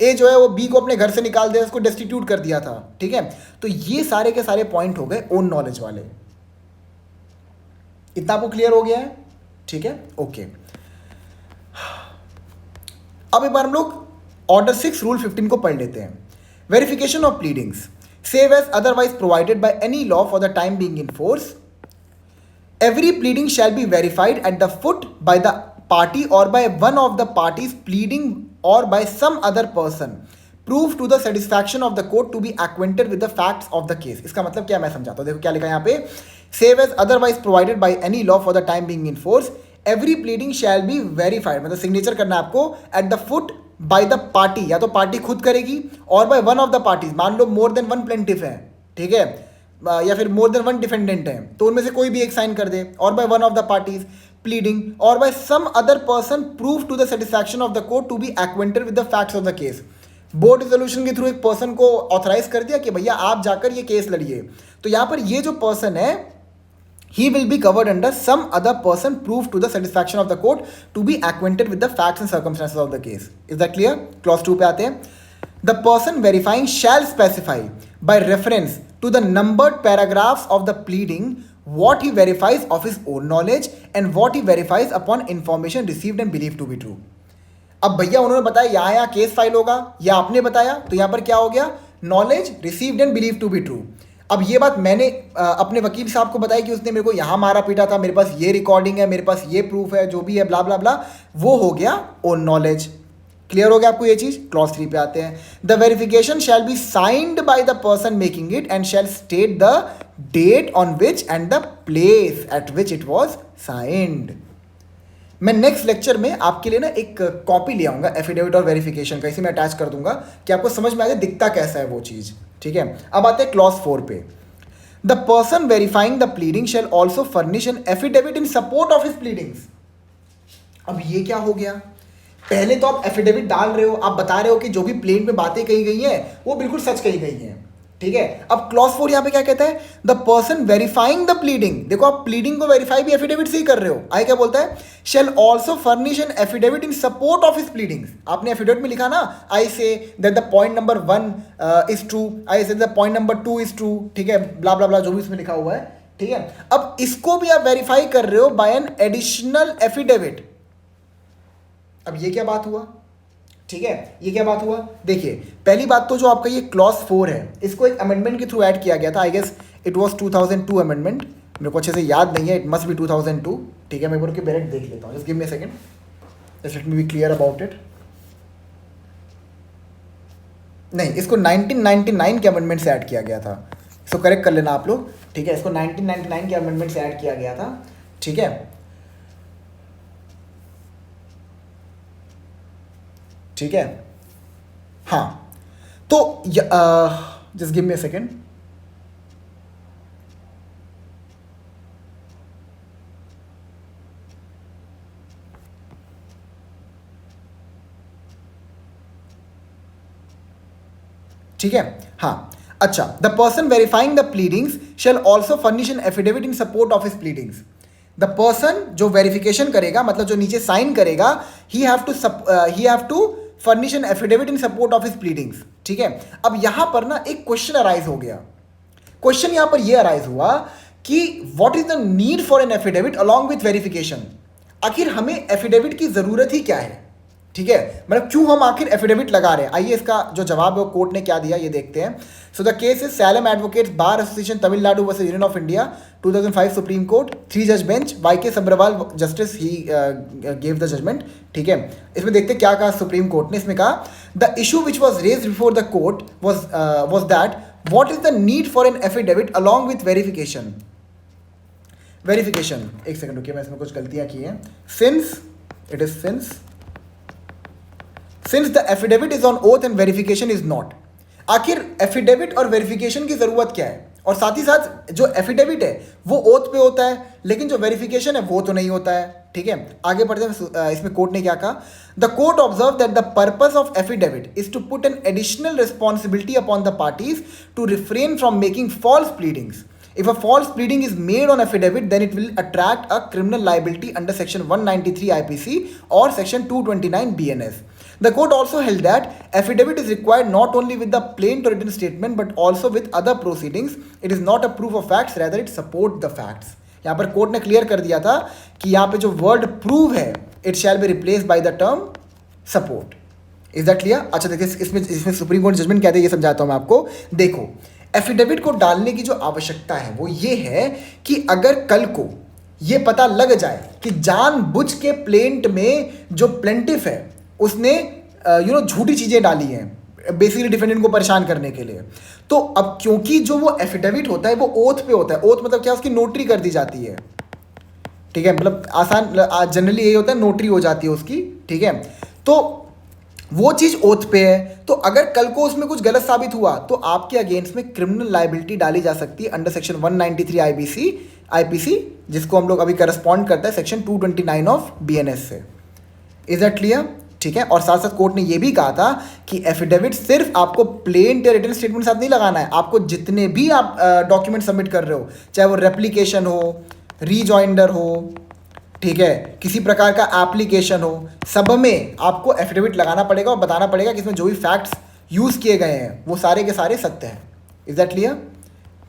ए जो है वो बी को अपने घर से निकाल दिया, उसको डेस्टिट्यूट कर दिया था, ठीक है। तो ये सारे के सारे पॉइंट हो गए ओन नॉलेज वाले। इतना आपको क्लियर हो गया है, ठीक है, ओके। अब एक बार हम लोग ऑर्डर 6 रूल 15 को पढ़ लेते हैं। Verification of pleadings save as otherwise provided by any law for the time being in force, every pleading shall be verified at the foot by the party or by one of the parties pleading or by some other person proof to the satisfaction of the court to be acquainted with the facts of the case। इसका मतलब क्या मैं समझाता हूँ, देखो क्या लिखा है यहाँ पे, save as otherwise provided by any law for the time being in force, every pleading shall be verified, मतलब सिग्नेचर करना है आपको, at the foot by the party, या तो पार्टी खुद करेगी, और by one of the parties, मान लो मोर देन वन प्लेंटिफ है, ठीक है, या फिर मोर देन वन डिफेंडेंट है, तो उनमें से कोई भी एक साइन कर दे, or by one of the parties pleading or by some other person proved to the satisfaction of the court to be acquainted with the facts of the case. Board resolution के through एक person को authorise कर दिया कि भैया आप जाकर ये केस लड़िए, तो यहां पर ये जो पर्सन है he will be covered under some other person proof to the satisfaction of the court to be acquainted with the facts and circumstances of the case। Is that clear? Clause 2 पे आते हैं। The person verifying shall specify by reference to the numbered paragraphs of the pleading what he verifies of his own knowledge and what he verifies upon information received and believed to be true। अब भैया उन्होंने बताया यहाँ case file होगा, या आपने बताया, तो यहाँ पर क्या हो गया, knowledge received and believe to be true. अब ये बात मैंने अपने वकील साहब को बताई कि उसने मेरे को यहाँ मारा पीटा था, मेरे पास ये रिकॉर्डिंग है, मेरे पास ये प्रूफ है, जो भी है, ब्ला ब्ला ब्ला, वो हो गया ओन नॉलेज। क्लियर हो गया आपको ये चीज? क्लॉज 3 पे आते हैं। The verification shall be signed by the person making it and shall state the date on which and the place at which it was signed. मैं नेक्स्ट लेक्चर में आपके लिए ना एक कॉपी ले आऊंगा एफिडेविट और वेरिफिकेशन का, इसे मैं अटैच कर दूंगा कि आपको समझ में आ जाए दिखता कैसा है वो चीज, ठीक है। अब आते हैं क्लॉज 4 पे। The person verifying the pleading shall also furnish an affidavit in support of his pleadings. अब ये क्या हो गया, पहले तो आप एफिडेविट डाल रहे हो, आप बता रहे हो कि जो भी प्लेन में बातें कही गई हैं वो बिल्कुल सच कही गई हैं, ठीक है। अब क्लॉज 4 यहां पे क्या कहता है, the person verifying the pleading, देखो आप प्लीडिंग को वेरीफाई भी एफिडेविट से ही कर रहे हो, आगे क्या बोलता है, shall also furnish an affidavit in support of his pleadings. आपने एफिडेविट में लिखा ना, I say that the point number 1 is true, I say the point number 2 is true, ठीक है, ब्ला ब्ला ब्ला जो भी इसमें लिखा हुआ है, ठीक है। अब इसको भी आप वेरीफाई कर रहे हो बाय एन एडिशनल एफिडेविट। अब ये क्या बात हुआ, ठीक है, ये क्या बात हुआ, देखिए पहली बात तो जो आपका ये क्लॉज 4 है, इसको एक अमेंडमेंट के थ्रू ऐड किया गया था, I guess it was 2002 amendment, मेरे को अच्छे से याद नहीं है, इट मस्ट बी 2002, ठीक है। मैं बोल के डायरेक्ट देख लेता हूँ, just give me a second, just let me be clear about it. नहीं, इसको 1999 के अमेंडमेंट से ऐड किया गया था, इसको करेक्ट कर लेना आप लोग, ठीक है। इसको 1999 के अमेंडमेंट से ऐड किया गया था, ठीक है, ठीक है, हाँ। तो just give me a second, ठीक है, हाँ, अच्छा। The person verifying the pleadings shall also furnish an affidavit in support of his pleadings. The person जो वेरिफिकेशन करेगा, मतलब जो नीचे साइन करेगा, he have to furnish an affidavit in support of his pleadings, ठीक है। अब यहां पर ना एक क्वेश्चन अराइज हो गया, क्वेश्चन यहां पर यह अराइज हुआ कि what is the need for an affidavit along with verification. आखिर हमें एफिडेविट की जरूरत ही क्या है, ठीक है, मतलब क्यों हम आखिर एफिडेविट लगा रहे हैं। आइए इसका जो जवाब है वो कोर्ट ने क्या दिया ये देखते हैं। So the case is Salem advocates bar association Tamil Nadu versus union of India 2005 supreme court 3 जज bench Y K. Sabharwal justice he gave the judgment, ठीक है। इसमें देखते क्या कहा सुप्रीम कोर्ट ने, इसमें कहा the issue which was raised before the court was that what is the need for an affidavit along with verification. Verification, एक सेकंड रुकिए, मैं इसमें कुछ गलतियां की हैं। Since the affidavit is on oath and verification is not. आखिर affidavit और वेरिफिकेशन की जरूरत क्या है, और साथ ही साथ जो एफिडेविट है वो ओथ पे होता है, लेकिन जो वेरिफिकेशन है वो तो नहीं होता है, ठीक है। आगे बढ़ते हैं, इसमें कोर्ट ने क्या कहा, the court observe that the purpose of affidavit is to put an additional responsibility upon the parties to refrain from making false pleadings. If a false pleading is made on affidavit, then it will attract a criminal liability under section 193 IPC or section 229 BNS. The court also held that affidavit is required not only with the plain to written statement but also with other proceedings. It is not a proof of facts, rather it support the facts. यहाँ पर court ने clear कर दिया था कि यहाँ पे जो वर्ड प्रूव है it shall be replace by the term support. Is that clear? अच्छा देखिए, इसमें सुप्रीम कोर्ट जजमेंट कहते हैं, ये समझाता हूँ मैं आपको. देखो, एफिडेविट को डालने की जो आवश्यकता है वो ये है कि अगर कल को ये पता लग जाए कि जानबूझ के प्लेंट में जो प्लेंटिफ है उसने झूठी चीज़ें डाली हैं बेसिकली डिफेंडेंट को परेशान करने के लिए, तो अब क्योंकि जो वो एफिडेविट होता है वो ओथ पे होता है. ओथ मतलब क्या? उसकी नोटरी कर दी जाती है. ठीक है, मतलब आसान जनरली यही होता है, नोटरी हो जाती है उसकी. ठीक है, तो वो चीज़ ओथ पे है. तो अगर कल को उसमें कुछ गलत साबित हुआ तो आपके अगेंस्ट में क्रिमिनल लायबिलिटी डाली जा सकती है अंडर सेक्शन 193 आईपीसी, जिसको हम लोग अभी करस्पॉन्ड करता है सेक्शन 229 ऑफ बीएनएस से. Is that clear? ठीक है. और साथ साथ कोर्ट ने ये भी कहा था कि एफिडेविट सिर्फ आपको प्लेन रिटन स्टेटमेंट साथ नहीं लगाना है, आपको जितने भी आप डॉक्यूमेंट सबमिट कर रहे हो, चाहे वो रेप्लिकेशन हो, रीजॉइंडर हो, ठीक है, किसी प्रकार का एप्लीकेशन हो, सब में आपको एफिडेविट लगाना पड़ेगा और बताना पड़ेगा कि इसमें जो भी फैक्ट्स यूज़ किए गए हैं वो सारे के सारे सत्य हैं. Is that clear?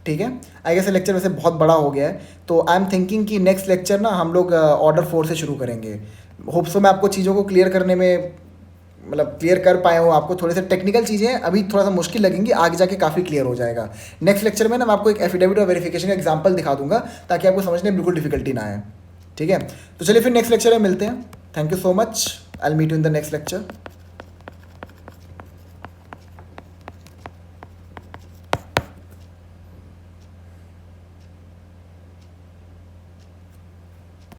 ठीक है. आई गेस लेक्चर वैसे बहुत बड़ा हो गया है, तो आई एम थिंकिंग कि नेक्स्ट लेक्चर ना हम लोग ऑर्डर 4 से शुरू करेंगे. होप सो मैं आपको चीज़ों को क्लियर करने में मतलब क्लियर कर पाया हूँ. आपको थोड़े से टेक्निकल चीज़ें अभी थोड़ा सा मुश्किल लगेंगी, आगे जाके काफ़ी क्लियर हो जाएगा. नेक्स्ट लेक्चर में ना मैं आपको एक एफिडेविट और वेरिफिकेशन का एग्जांपल दिखा दूंगा ताकि आपको समझने में बिल्कुल डिफिकल्टी ना आए. ठीक है, तो चलिए फिर नेक्स्ट लेक्चर में मिलते हैं. Thank you so much. I will meet you in the next lecture.